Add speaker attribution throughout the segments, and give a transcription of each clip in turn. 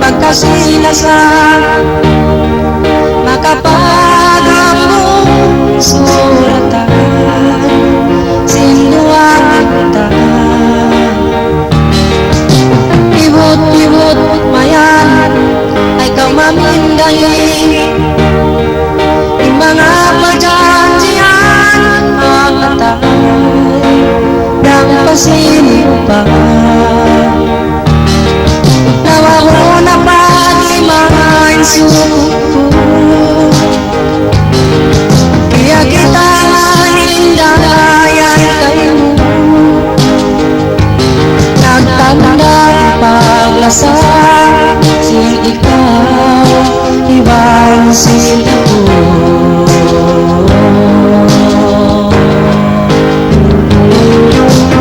Speaker 1: Pagkasilasan makapag-ambong suratan sinuwang kita ibot-ibot mayan ay kamamindangin yung mga pajanjian makatay ng pasinupan nawawala pa suko kaya kita hindayan kayo nagtanda paglasang si ikaw ibang sila ko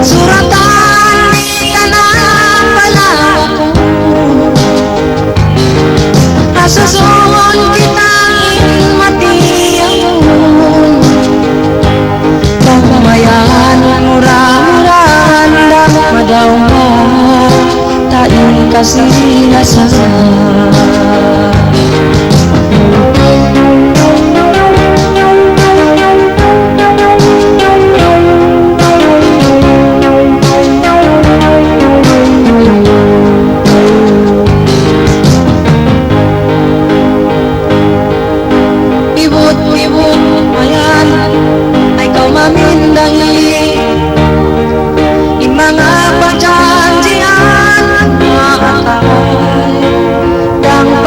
Speaker 1: suratan di ka na pala ako susuon kitang matiyang pagmayan mura-muran madaw mo tayong kasilasan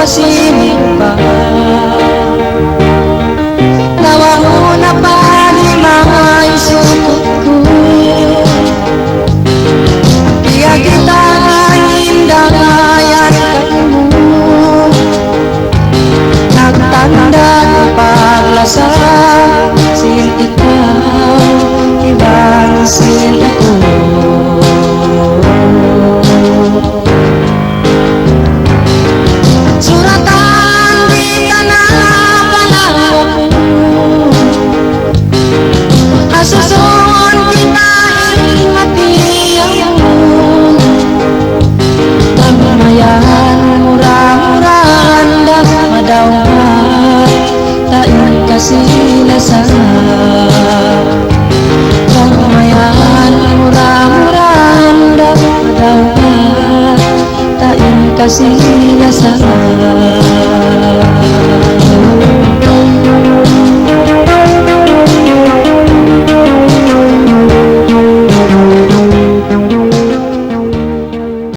Speaker 1: sinupa nawawala pa di mga isukot ko kaya kita hindayan kayo nagtanda paglasang sin ikaw ibang sila ko susuon kita matiyang pagmayan mura-muran madaw tayong kasilasan pagmayan mura-muran madaw tayong kasilasan